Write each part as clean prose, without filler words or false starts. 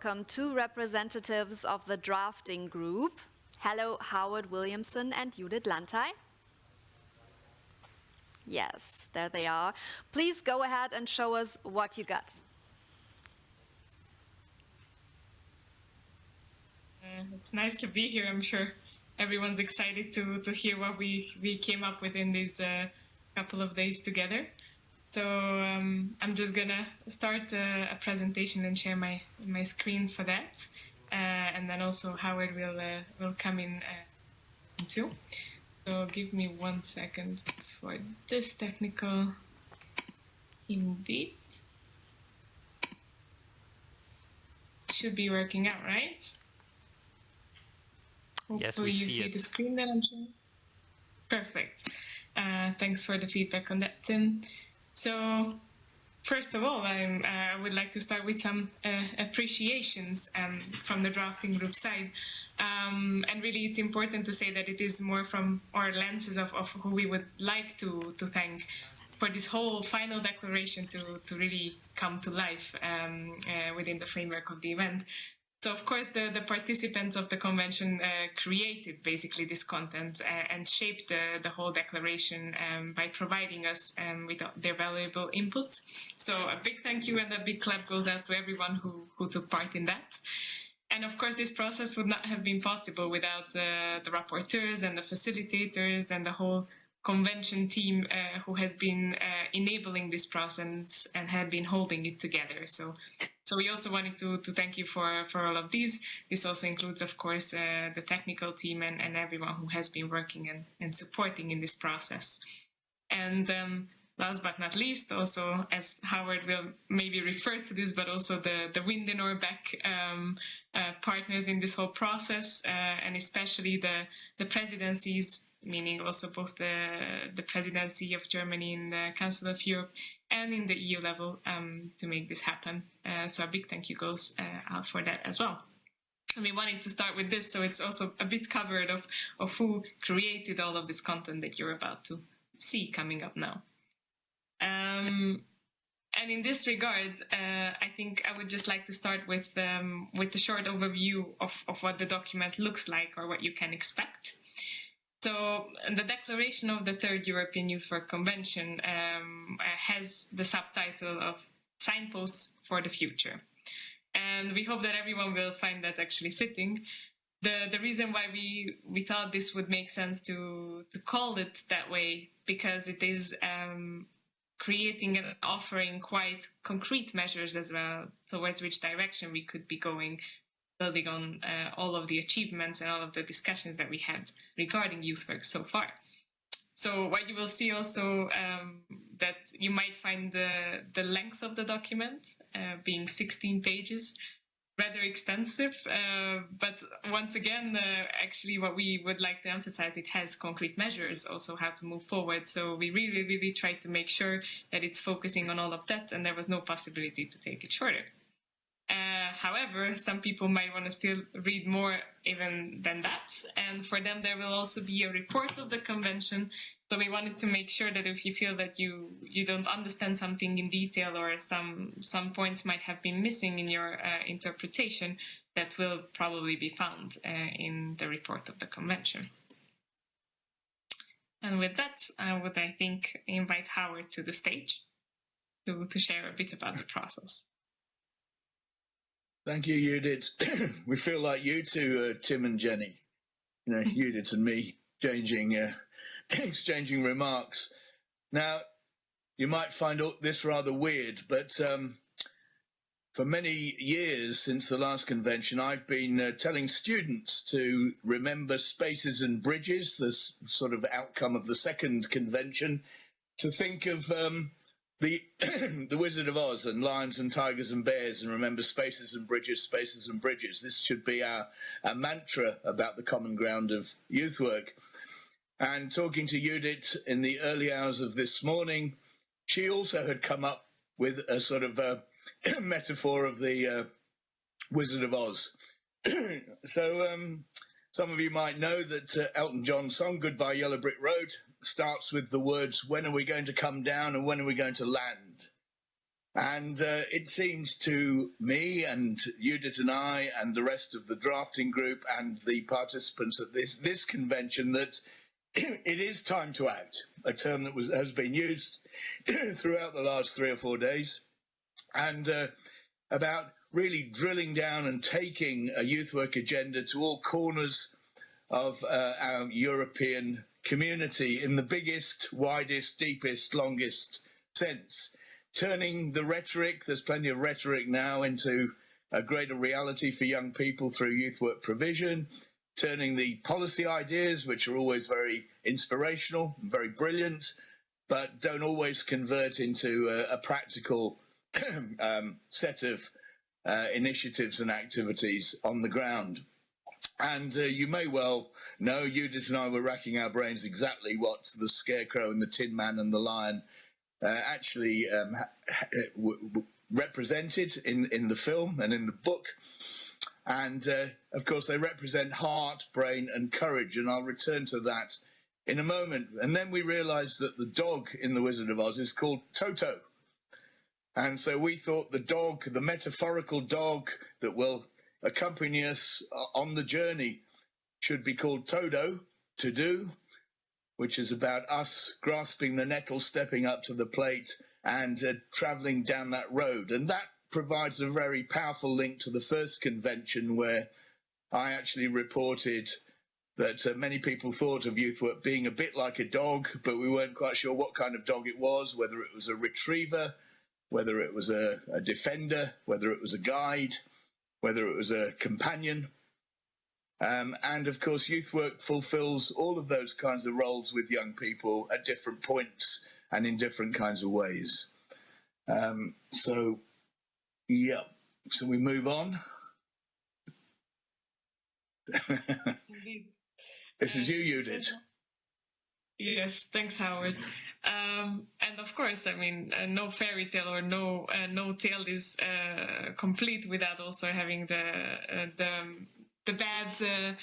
welcome two representatives of the drafting group. Hello, Howard Williamson and Judith Lantai. Yes, there they are. Please go ahead and show us what you got. It's nice to be here. I'm sure everyone's excited to hear what we came up with in these couple of days together. So I'm just gonna start a presentation and share my screen for that, and then also Howard will come in too. So give me 1 second for this technical. Indeed, should be working out, right? Yes, we see the screen that I'm showing. Perfect. Thanks for the feedback on that, Tim. So, first of all, I would like to start with some appreciations from the drafting group side. And really, it's important to say that it is more from our lenses of who we would like to thank for this whole final declaration to really come to life within the framework of the event. So, of course, the participants of the convention created basically this content and shaped the whole declaration by providing us with their valuable inputs. So a big thank you and a big clap goes out to everyone who took part in that. And of course, this process would not have been possible without the rapporteurs and the facilitators and the whole convention team who has been enabling this process and have been holding it together. So we also wanted to thank you for all of these. This also includes, of course, the technical team and everyone who has been working and supporting in this process. And last but not least, also, as Howard will maybe refer to this, but also the wind in our back partners in this whole process, and especially the presidencies, meaning also both the presidency of Germany in the Council of Europe and in the EU level to make this happen. So a big thank you goes out for that as well. And we wanted to start with this, so it's also a bit covered of who created all of this content that you're about to see coming up now. And in this regard, I think I would just like to start with a short overview of what the document looks like or what you can expect. So the declaration of the Third European Youth Work Convention has the subtitle of Signposts for the Future. And we hope that everyone will find that actually fitting. The reason why we thought this would make sense to call it that way, because it is creating and offering quite concrete measures as well towards which direction we could be going, building on all of the achievements and all of the discussions that we had regarding youth work so far. So what you will see also that you might find the length of the document being 16 pages, rather extensive, but once again, actually what we would like to emphasize, it has concrete measures also how to move forward. So we really tried to make sure that it's focusing on all of that and there was no possibility to take it shorter. However, some people might want to still read more even than that. And for them, there will also be a report of the convention. So we wanted to make sure that if you feel that you don't understand something in detail or some points might have been missing in your interpretation, that will probably be found in the report of the convention. And with that, I would, I think, invite Howard to the stage to share a bit about the process. Thank you, Judith. We feel like you two, Tim and Jenny, Judith and me, exchanging remarks. Now, you might find this rather weird, but for many years since the last convention, I've been telling students to remember Spaces and Bridges, the sort of outcome of the second convention, to think of the Wizard of Oz and Lions and Tigers and Bears, and remember Spaces and Bridges, Spaces and Bridges. This should be our mantra about the common ground of youth work. And talking to Judith in the early hours of this morning, she also had come up with a sort of metaphor of the Wizard of Oz. So some of you might know that Elton John's song, Goodbye Yellow Brick Road, starts with the words, when are we going to come down and when are we going to land? And it seems to me and Judith and I and the rest of the drafting group and the participants at this convention that it is time to act, a term that has been used throughout the last 3 or 4 days, and about really drilling down and taking a youth work agenda to all corners of our European community in the biggest, widest, deepest, longest sense. Turning the rhetoric, there's plenty of rhetoric now, into a greater reality for young people through youth work provision, turning the policy ideas, which are always very inspirational, very brilliant, but don't always convert into a practical set of initiatives and activities on the ground. And you may well know, Judith and I were racking our brains exactly what the Scarecrow and the Tin Man and the Lion actually represented in the film and in the book. And of course, they represent heart, brain, and courage. And I'll return to that in a moment. And then we realized that the dog in The Wizard of Oz is called Toto. And so we thought the dog, the metaphorical dog that will accompany us on the journey, should be called Todo, to do, which is about us grasping the nettle, stepping up to the plate, and travelling down that road. And that provides a very powerful link to the first convention, where I actually reported that many people thought of youth work being a bit like a dog, but we weren't quite sure what kind of dog it was, whether it was a retriever, whether it was a defender, whether it was a guide, whether it was a companion. And of course, youth work fulfills all of those kinds of roles with young people at different points and in different kinds of ways. So we move on. Indeed. This is you, Judith. Yes, thanks, Howard. And of course, I mean, no fairy tale or no tale is complete without also having the bad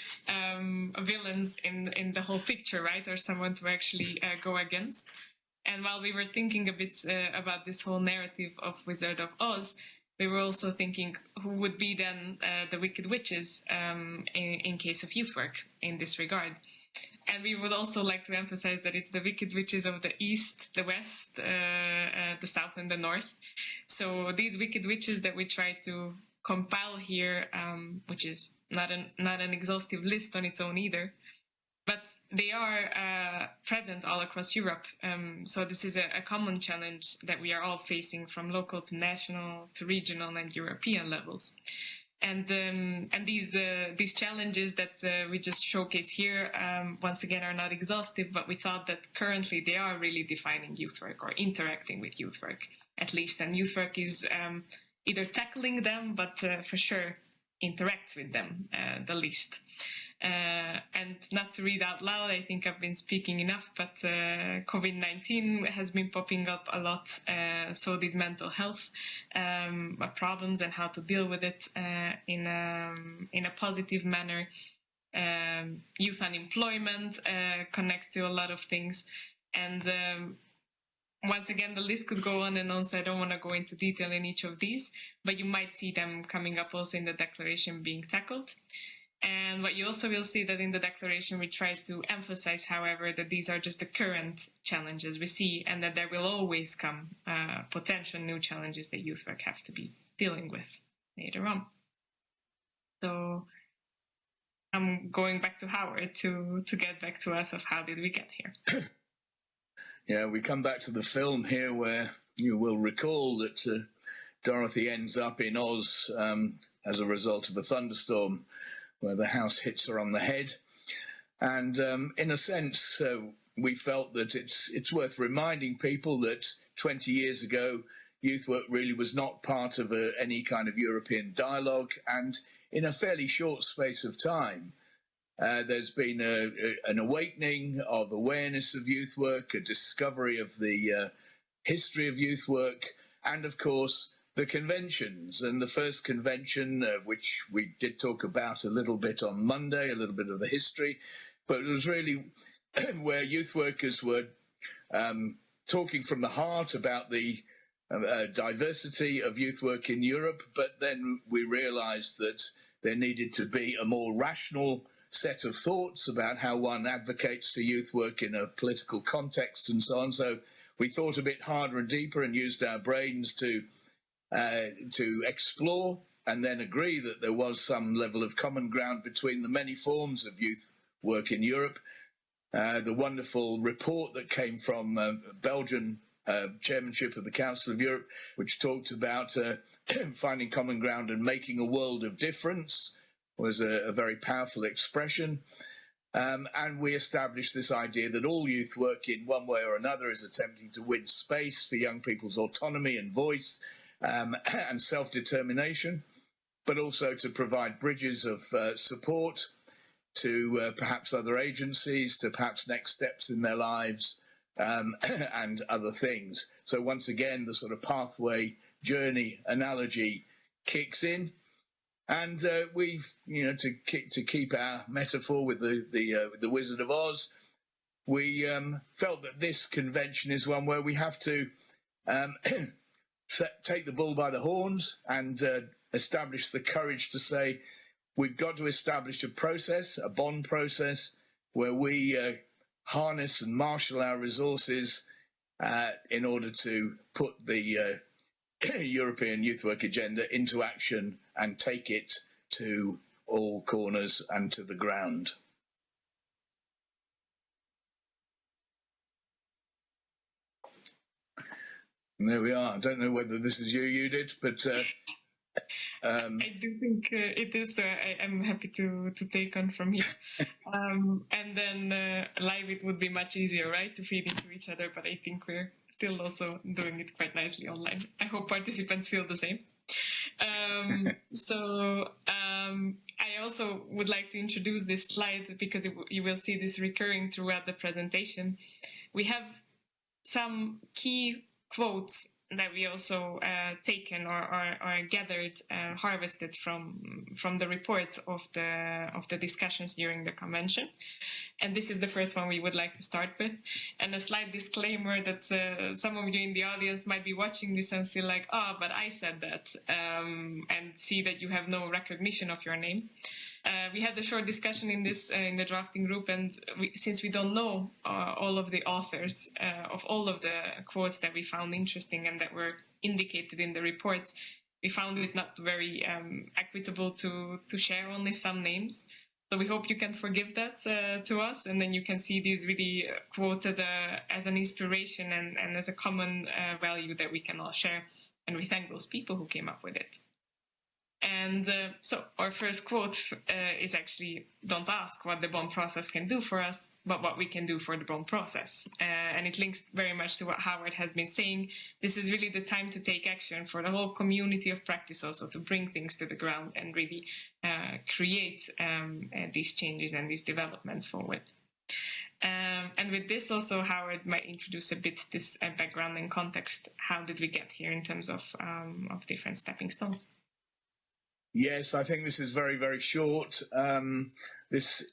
villains in the whole picture, right? Or someone to actually go against. And while we were thinking a bit about this whole narrative of Wizard of Oz, we were also thinking who would be then the Wicked Witches in case of youth work in this regard. And we would also like to emphasize that it's the Wicked Witches of the East, the West, the South, and the North. So these Wicked Witches that we try to compile here, which is not an exhaustive list on its own either, but they are present all across Europe. So this is a common challenge that we are all facing, from local to national to regional and European levels. And these challenges that we just showcase here, once again, are not exhaustive, but we thought that currently they are really defining youth work or interacting with youth work, at least. And youth work is either tackling them, but for sure interacts with them the least. And not to read out loud, I think I've been speaking enough, but COVID-19 has been popping up a lot. So did mental health problems and how to deal with it in a positive manner. Youth unemployment connects to a lot of things. And once again, the list could go on and on, so I don't want to go into detail in each of these, but you might see them coming up also in the declaration being tackled. And what you also will see that in the declaration, we try to emphasize, however, that these are just the current challenges we see, and that there will always come potential new challenges that youth work have to be dealing with later on. So I'm going back to Howard to get back to us of how did we get here. Yeah, we come back to the film here, where you will recall that Dorothy ends up in Oz as a result of a thunderstorm, where the house hits her on the head. And in a sense, we felt that it's worth reminding people that 20 years ago, youth work really was not part of any kind of European dialogue. And in a fairly short space of time, there's been an awakening of awareness of youth work, a discovery of the history of youth work, and of course, the conventions. And the first convention, which we did talk about a little bit on Monday, a little bit of the history, but it was really where youth workers were talking from the heart about the diversity of youth work in Europe, but then we realized that there needed to be a more rational set of thoughts about how one advocates for youth work in a political context and so on. So we thought a bit harder and deeper and used our brains to explore and then agree that there was some level of common ground between the many forms of youth work in Europe. The wonderful report that came from Belgian chairmanship of the Council of Europe, which talked about finding common ground and making a world of difference, was a very powerful expression. And we established this idea that all youth work in one way or another is attempting to win space for young people's autonomy and voice and self-determination, but also to provide bridges of support to perhaps other agencies, to perhaps next steps in their lives, and other things. So once again, the sort of pathway journey analogy kicks in. And we've, to keep our metaphor with the Wizard of Oz, we felt that this convention is one where we have to take the bull by the horns and establish the courage to say we've got to establish a process, a bond process, where we harness and marshal our resources in order to put the European Youth Work Agenda into action and take it to all corners and to the ground. And there we are. I don't know whether this is you, Judith, but I do think it is. I'm happy to take on from here. And then live, it would be much easier, right, to feed into each other. But I think we're still also doing it quite nicely online. I hope participants feel the same. I also would like to introduce this slide because you will see this recurring throughout the presentation. We have some key quotes that we also taken or gathered, harvested from the report of the discussions during the convention. And this is the first one we would like to start with. And a slight disclaimer that some of you in the audience might be watching this and feel like, oh, but I said that, and see that you have no recognition of your name. We had a short discussion in the drafting group, and since we don't know all of the authors of all of the quotes that we found interesting and that were indicated in the reports, we found it not very equitable to share only some names. So we hope you can forgive that to us, and then you can see these really quotes as an inspiration and as a common value that we can all share. And we thank those people who came up with it. And so our first quote is actually, don't ask what the bond process can do for us, but what we can do for the bond process. And it links very much to what Howard has been saying. This is really the time to take action for the whole community of practice, also to bring things to the ground and really create these changes and these developments forward. And with this also, Howard might introduce a bit this background and context. How did we get here in terms of different stepping stones? Yes, I think this is very, very short.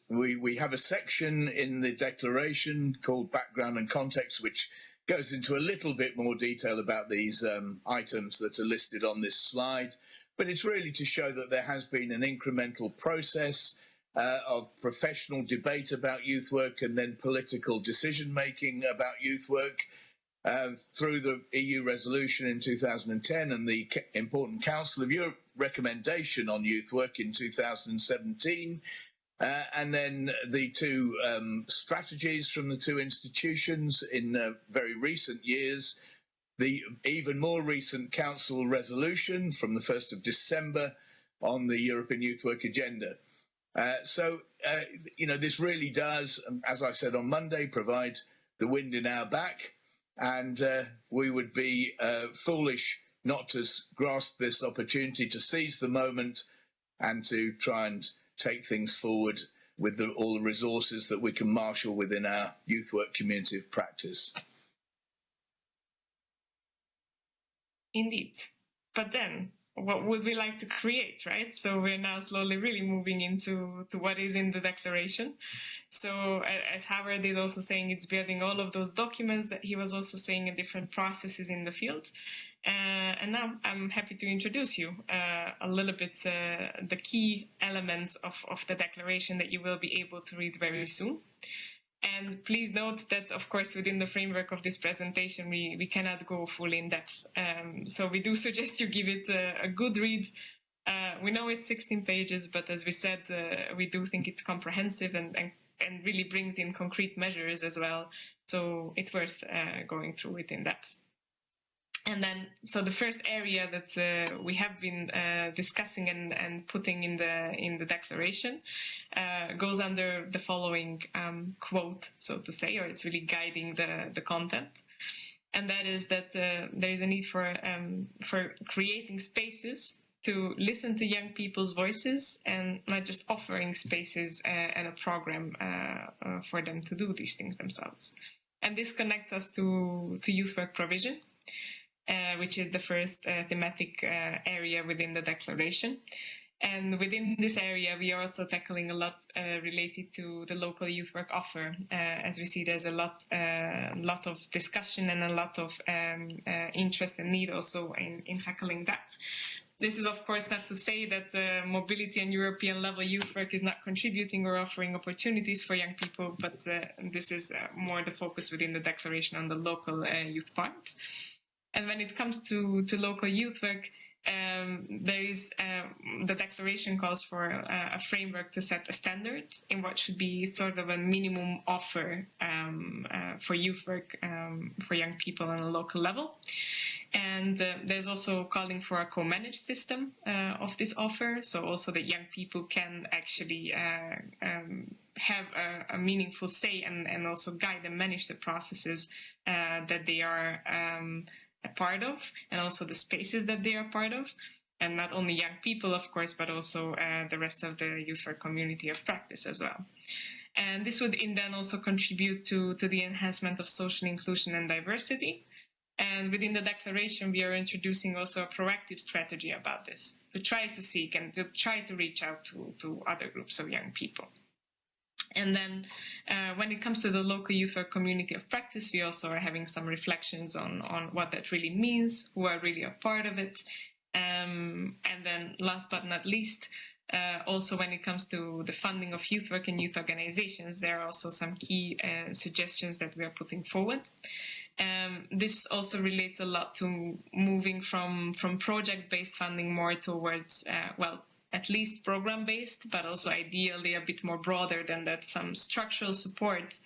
We have a section in the declaration called Background and Context, which goes into a little bit more detail about these items that are listed on this slide. But it's really to show that there has been an incremental process of professional debate about youth work and then political decision-making about youth work. Through the EU resolution in 2010 and the important Council of Europe recommendation on youth work in 2017, and then the two strategies from the two institutions in very recent years, the even more recent Council resolution from the 1st of December on the European Youth Work Agenda. This really does, as I said on Monday, provide the wind in our back. And we would be foolish not to grasp this opportunity to seize the moment and to try and take things forward with all the resources that we can marshal within our youth work community of practice. Indeed. But then what would we like to create, right? So we're now slowly really moving into what is in the declaration. So as Howard is also saying, it's building all of those documents that he was also saying in different processes in the field. And now I'm happy to introduce you a little bit the key elements of the declaration that you will be able to read very soon. And please note that, of course, within the framework of this presentation, we cannot go fully in depth. So we do suggest you give it a good read. We know it's 16 pages, but as we said, we do think it's comprehensive and really brings in concrete measures as well. So it's worth going through it in depth. And then, so the first area that we have been discussing and putting in the declaration goes under the following quote, so to say, or it's really guiding the content. And that is that there is a need for creating spaces to listen to young people's voices and not just offering spaces and a program for them to do these things themselves. And this connects us to youth work provision, which is the first thematic area within the declaration. And within this area, we are also tackling a lot related to the local youth work offer. As we see, there's a lot of discussion and a lot of interest and need also in tackling that. This is, of course, not to say that mobility and European level youth work is not contributing or offering opportunities for young people, but this is more the focus within the declaration on the local youth part. And when it comes to local youth work, there is the declaration calls for a framework to set a standard in what should be sort of a minimum offer for youth work for young people on a local level. And there's also calling for a co-managed system of this offer, so also that young people can actually have a meaningful say and also guide and manage the processes that they are a part of, and also the spaces that they are part of, and not only young people, of course, but also the rest of the youth work community of practice as well. And this would then also contribute to the enhancement of social inclusion and diversity. And within the declaration, we are introducing also a proactive strategy about this, to try to seek and to try to reach out to other groups of young people. And then when it comes to the local youth work community of practice, we also are having some reflections on what that really means, who are really a part of it. And then last but not least, also when it comes to the funding of youth work and youth organizations, there are also some key suggestions that we are putting forward. This also relates a lot to moving from project-based funding more towards, at least program-based, but also ideally a bit more broader than that, some structural support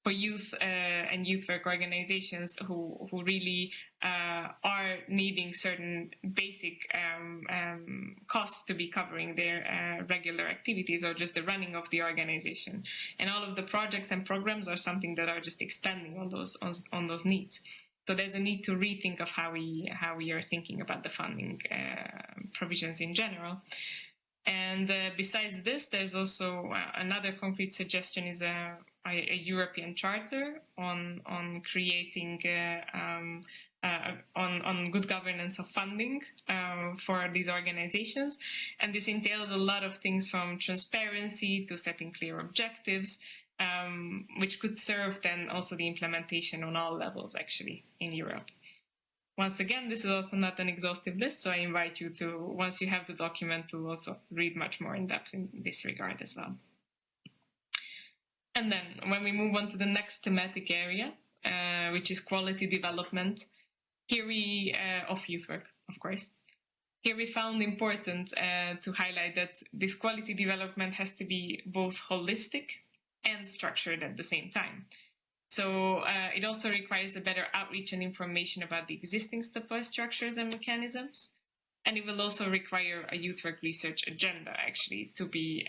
for youth and youth work organizations who really are needing certain basic costs to be covering their regular activities or just the running of the organization. And all of the projects and programs are something that are just expanding on those needs. So there's a need to rethink of how we are thinking about the funding provisions in general. And besides this, there's also another concrete suggestion is a European charter on creating on good governance of funding for these organizations. And this entails a lot of things from transparency to setting clear objectives, which could serve then also the implementation on all levels actually in Europe. Once again, this is also not an exhaustive list, so I invite you to, once you have the document, to also read much more in depth in this regard as well. And then when we move on to the next thematic area, which is quality development, here we, of youth work, of course. Here we found important to highlight that this quality development has to be both holistic and structured at the same time. So it also requires a better outreach and information about the existing support structures and mechanisms. And it will also require a youth work research agenda, actually, to be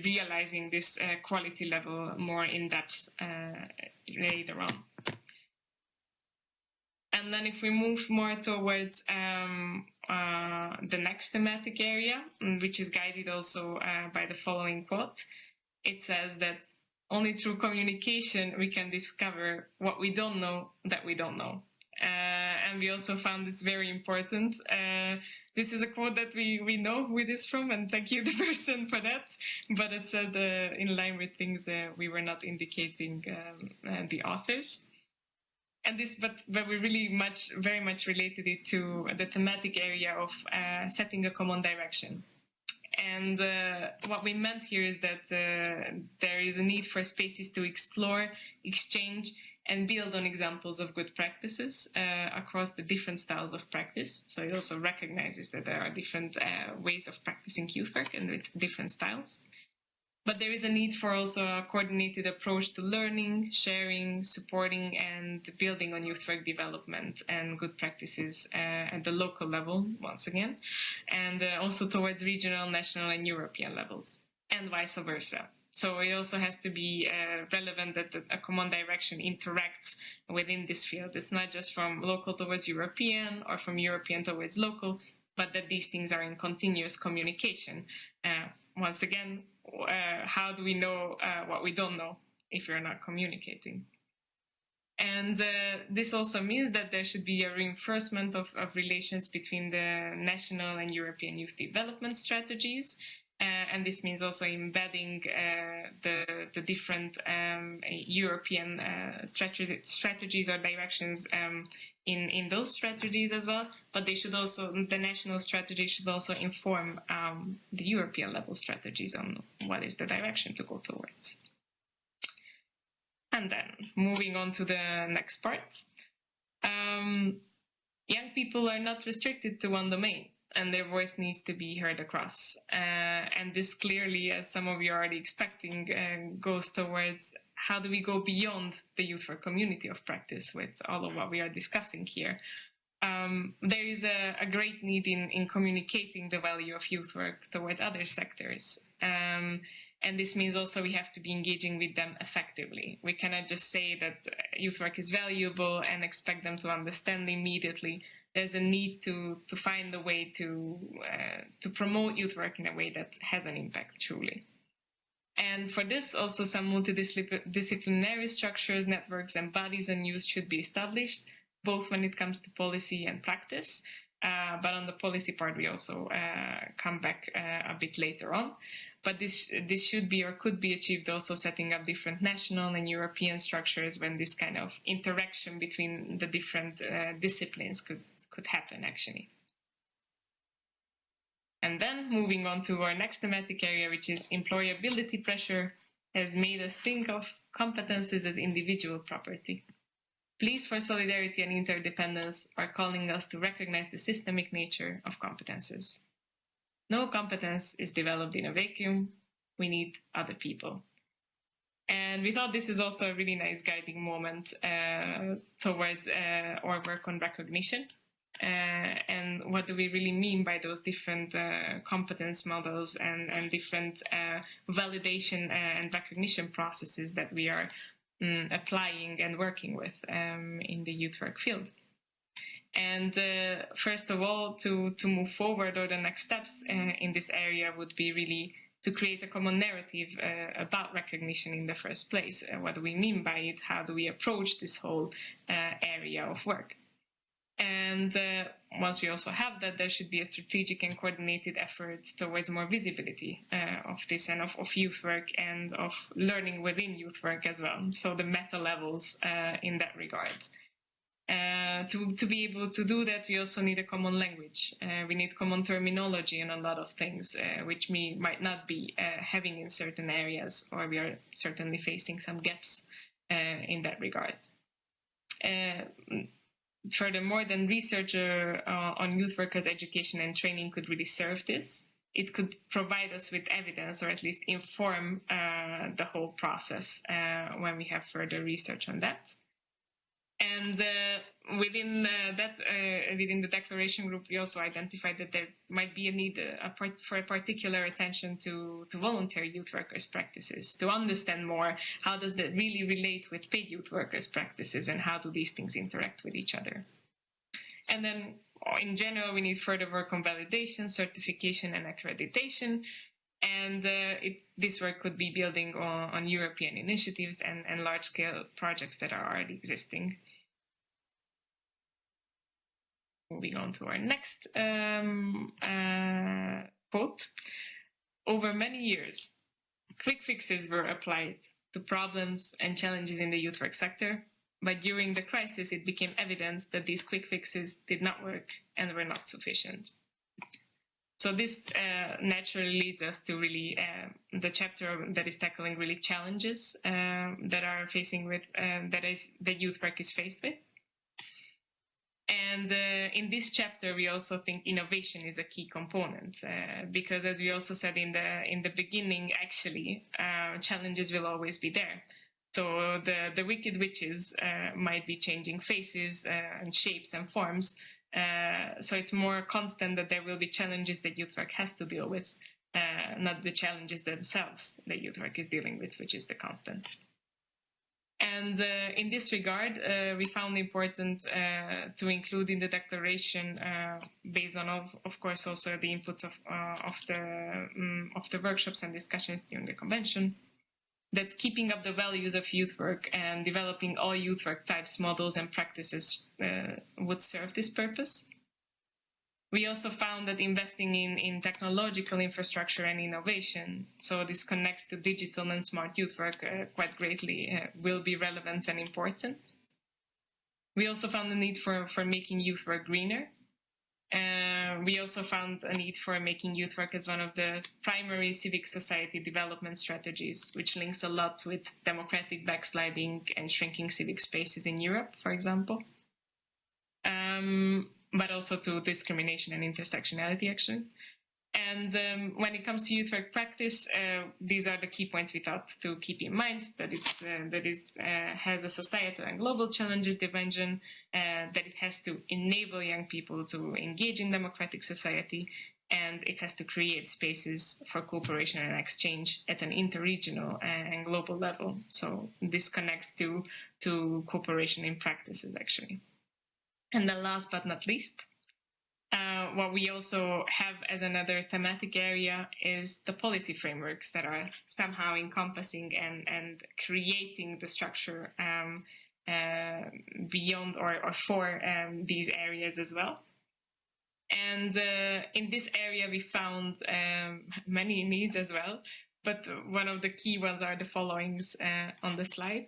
realizing this quality level more in depth later on. And then if we move more towards the next thematic area, which is guided also by the following quote, it says that only through communication we can discover what we don't know that we don't know. And and we also found this very important. This is a quote that we know who it is from, and thank you, the person, for that. But it said, in line with things, we were not indicating the authors. And this, but we really very much related it to the thematic area of setting a common direction. And what we meant here is that there is a need for spaces to explore, exchange, and build on examples of good practices across the different styles of practice. So it also recognizes that there are different ways of practicing youth work and with different styles. But there is a need for also a coordinated approach to learning, sharing, supporting, and building on youth work development and good practices at the local level, once again, and also towards regional, national, and European levels, and vice versa. So it also has to be relevant that a common direction interacts within this field. It's not just from local towards European or from European towards local, but that these things are in continuous communication. Once again, how do we know what we don't know if we're not communicating? And this also means that there should be a reinforcement of relations between the national and European youth development strategies. And this means also embedding the different European strategies or directions in those strategies as well. But they should also, the national strategy should also inform the European level strategies on what is the direction to go towards. And then moving on to the next part. Young people are not restricted to one domain, and their voice needs to be heard across. And this clearly, as some of you are already expecting, goes towards how do we go beyond the youth work community of practice with all of what we are discussing here. There is a great need in communicating the value of youth work towards other sectors. And this means also we have to be engaging with them effectively. We cannot just say that youth work is valuable and expect them to understand immediately. There's a need to find a way to promote youth work in a way that has an impact, truly. And for this, also some multidisciplinary structures, networks, and bodies and youth should be established, both when it comes to policy and practice. But on the policy part, we also come back a bit later on. But this should be or could be achieved also setting up different national and European structures when this kind of interaction between the different disciplines could happen, actually. And then moving on to our next thematic area, which is employability pressure, has made us think of competences as individual property. Pleas for solidarity and interdependence are calling us to recognize the systemic nature of competences. No competence is developed in a vacuum. We need other people. And we thought this is also a really nice guiding moment towards our work on recognition. And what do we really mean by those different competence models and different validation and recognition processes that we are applying and working with in the youth work field? And first of all, to move forward, or the next steps in this area would be really to create a common narrative about recognition in the first place. What do we mean by it? How do we approach this whole area of work? And once we also have that, there should be a strategic and coordinated effort towards more visibility of this and of youth work and of learning within youth work as well. So the meta levels in that regard. To be able to do that, we also need a common language. We need common terminology in a lot of things, which we might not be having in certain areas, or we are certainly facing some gaps in that regard. Furthermore, then research on youth workers' education and training could really serve this. It could provide us with evidence, or at least inform the whole process when we have further research on that. And within the declaration group, we also identified that there might be a need for a particular attention to voluntary youth workers' practices, to understand more how does that really relate with paid youth workers' practices and how do these things interact with each other. And then in general, we need further work on validation, certification, and accreditation. And this work could be building on European initiatives and large-scale projects that are already existing. moving on to our next quote. Over many years, quick fixes were applied to problems and challenges in the youth work sector, but during the crisis, it became evident that these quick fixes did not work and were not sufficient. So this naturally leads us to really the chapter that is tackling really challenges that are facing with that is the youth work is faced with. And in this chapter, we also think innovation is a key component because, as we also said in the beginning, actually, challenges will always be there. So the wicked witches might be changing faces and shapes and forms. So it's more constant that there will be challenges that youth work has to deal with, not the challenges themselves that youth work is dealing with, which is the constant. And in this regard, we found important to include in the declaration, based on, of course, also the inputs of the workshops and discussions during the convention, that keeping up the values of youth work and developing all youth work types, models, and practices would serve this purpose. We also found that investing in technological infrastructure and innovation, so this connects to digital and smart youth work quite greatly, will be relevant and important. We also found the need for making youth work greener. We also found a need for making youth work as one of the primary civic society development strategies, which links a lot with democratic backsliding and shrinking civic spaces in Europe, for example. But also to discrimination and intersectionality, actually. And when it comes to youth work practice, these are the key points we thought to keep in mind, that it has a societal and global challenges dimension, that it has to enable young people to engage in democratic society, and it has to create spaces for cooperation and exchange at an interregional and global level. So this connects to cooperation in practices, actually. And then last but not least, what we also have as another thematic area is the policy frameworks that are somehow encompassing and creating the structure beyond or for these areas as well. And in this area, we found many needs as well, but one of the key ones are the followings on the slide.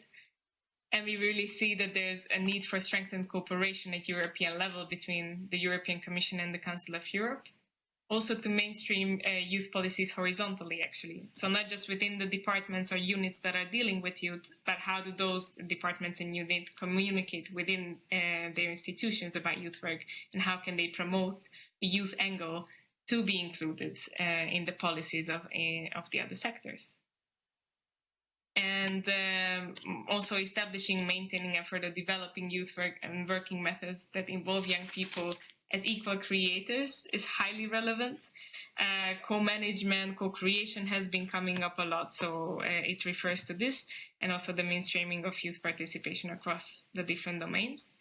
And we really see that there's a need for strengthened cooperation at European level between the European Commission and the Council of Europe. Also to mainstream youth policies horizontally, actually. So not just within the departments or units that are dealing with youth, but how do those departments and units communicate within their institutions about youth work, and how can they promote the youth angle to be included in the policies of the other sectors. And also establishing, maintaining, and further developing youth work and working methods that involve young people as equal creators is highly relevant. Co-management, co-creation has been coming up a lot, so it refers to this, and also the mainstreaming of youth participation across the different domains.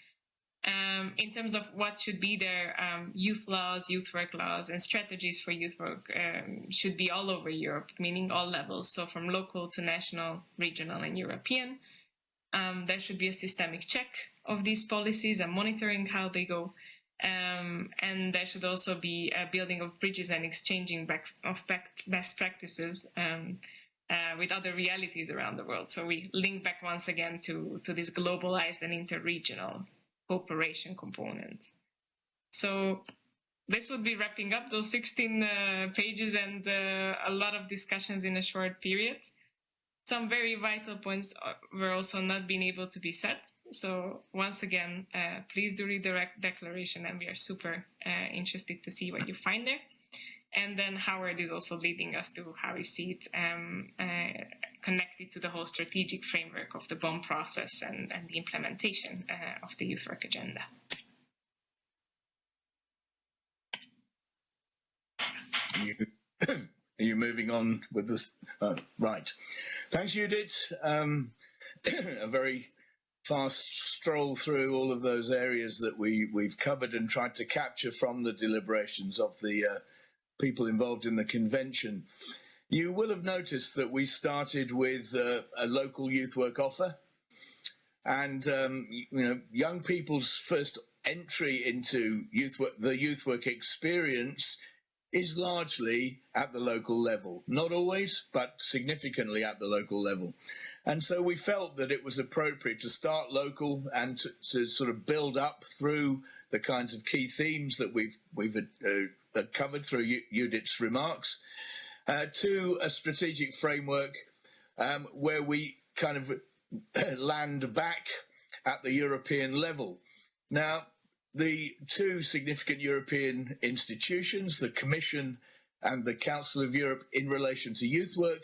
In terms of what should be there, youth laws, youth work laws, and strategies for youth work should be all over Europe, meaning all levels, so from local to national, regional, and European. There should be a systemic check of these policies and monitoring how they go. And there should also be a building of bridges and exchanging best practices with other realities around the world. So we link back once again to this globalized and interregional cooperation component. So this would be wrapping up those 16 pages and a lot of discussions in a short period. Some very vital points were also not being able to be said. So once again, please do read the declaration, and we are super interested to see what you find there. And then Howard is also leading us to how we see it connected to the whole strategic framework of the BOM process and the implementation of the youth work agenda. Are you moving on with this? Right. Thanks, Judith. A very fast stroll through all of those areas that we've covered and tried to capture from the deliberations of the people involved in the convention. You will have noticed that we started with a local youth work offer, and young people's first entry into the youth work experience is largely at the local level. Not always, but significantly at the local level. And so we felt that it was appropriate to start local and to sort of build up through the kinds of key themes that we've covered through Judith's remarks to a strategic framework where we kind of land back at the European level. Now, the two significant European institutions, the Commission and the Council of Europe, in relation to youth work,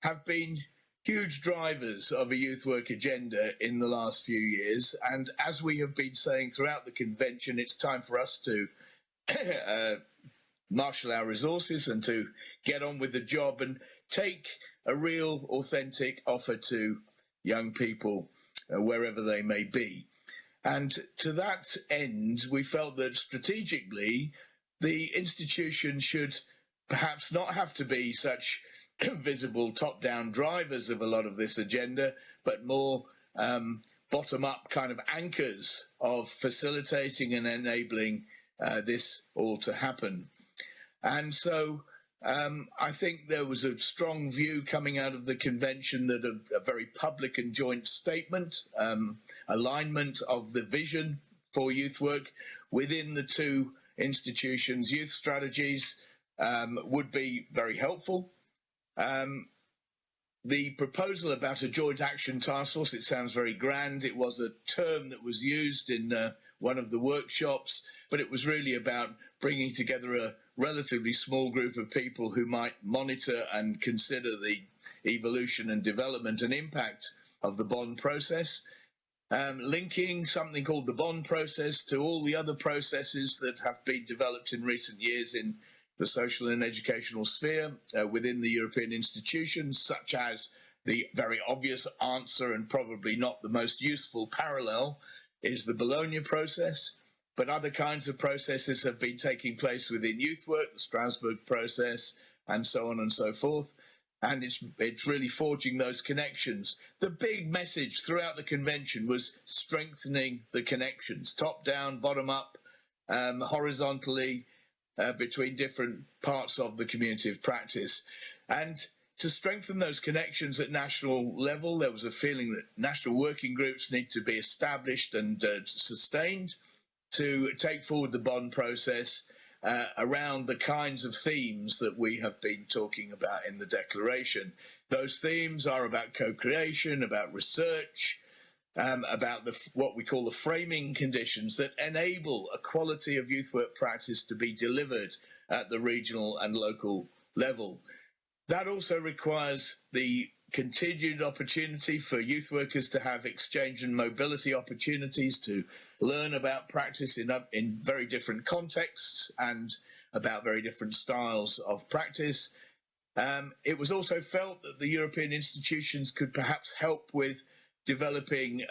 have been huge drivers of a youth work agenda in the last few years. And as we have been saying throughout the convention, it's time for us to marshal our resources and to get on with the job and take a real, authentic offer to young people wherever they may be. And to that end, we felt that strategically, the institution should perhaps not have to be such visible top-down drivers of a lot of this agenda, but more bottom-up kind of anchors of facilitating and enabling this all to happen. And so I think there was a strong view coming out of the convention that a very public and joint statement, alignment of the vision for youth work within the two institutions' youth strategies would be very helpful. The proposal about a joint action task force, it sounds very grand. It was a term that was used in one of the workshops, but it was really about bringing together a relatively small group of people who might monitor and consider the evolution and development and impact of the Bonn process, linking something called the Bonn process to all the other processes that have been developed in recent years in the social and educational sphere within the European institutions, such as the very obvious answer and probably not the most useful parallel is the Bologna process. But other kinds of processes have been taking place within youth work, the Strasbourg process, and so on and so forth. And it's really forging those connections. The big message throughout the convention was strengthening the connections, top down, bottom up, horizontally, between different parts of the community of practice. And to strengthen those connections at national level, there was a feeling that national working groups need to be established and sustained to take forward the Bonn process around the kinds of themes that we have been talking about in the declaration. Those themes are about co-creation, about research, about what we call the framing conditions that enable a quality of youth work practice to be delivered at the regional and local level. That also requires the continued opportunity for youth workers to have exchange and mobility opportunities to learn about practice in very different contexts and about very different styles of practice. It was also felt that the European institutions could perhaps help with developing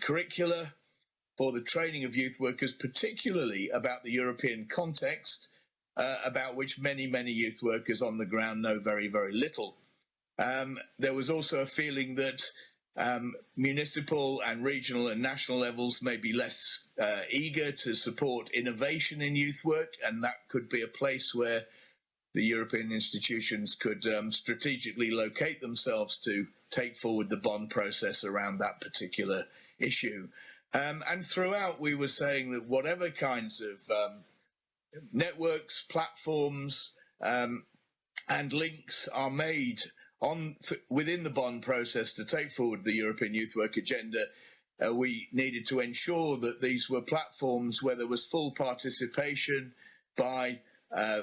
curricula for the training of youth workers, particularly about the European context, about which many, many youth workers on the ground know very, very little. There was also a feeling that municipal and regional and national levels may be less eager to support innovation in youth work, and that could be a place where the European institutions could strategically locate themselves to take forward the Bonn process around that particular issue. And throughout, we were saying that whatever kinds of networks, platforms, and links are made within the Bonn process to take forward the European Youth Work Agenda, we needed to ensure that these were platforms where there was full participation by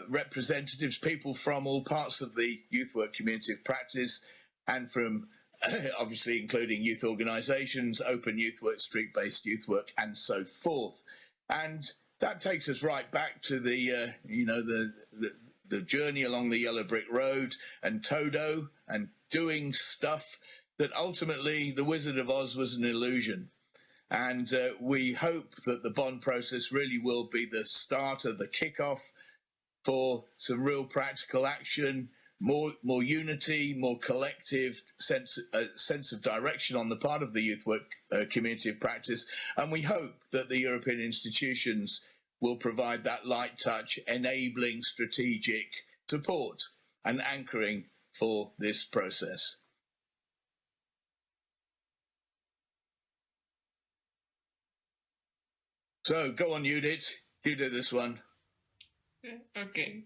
representatives, people from all parts of the youth work community of practice, and from obviously including youth organisations, open youth work, street-based youth work, and so forth. And that takes us right back to the journey along the Yellow Brick Road and Toto and doing stuff that ultimately the Wizard of Oz was an illusion. And we hope that the Bonn process really will be the start of the kickoff for some real practical action, more unity, more collective sense of direction on the part of the youth work community of practice, and we hope that the European institutions will provide that light touch, enabling strategic support and anchoring for this process. So go on, Judith, you do this one. Okay,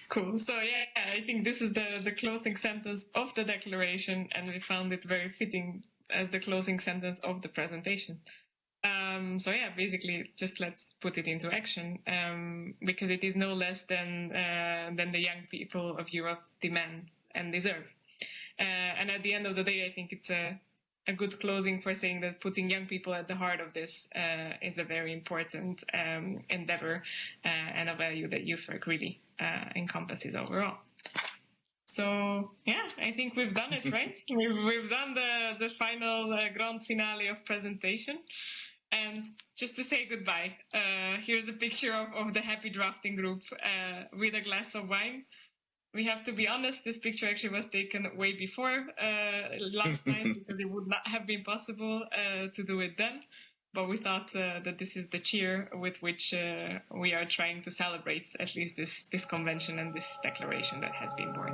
cool. So yeah, I think this is the closing sentence of the declaration, and we found it very fitting as the closing sentence of the presentation. So yeah, basically, just let's put it into action, because it is no less than the young people of Europe demand and deserve. And at the end of the day, I think it's a good closing for saying that putting young people at the heart of this is a very important endeavor and a value that youth work really encompasses overall. So yeah, I think we've done it, right? We've done the final grand finale of presentation. And just to say goodbye, here's a picture of the happy drafting group with a glass of wine. We have to be honest, this picture actually was taken way before last night because it would not have been possible to do it then. But we thought that this is the cheer with which we are trying to celebrate at least this convention and this declaration that has been born.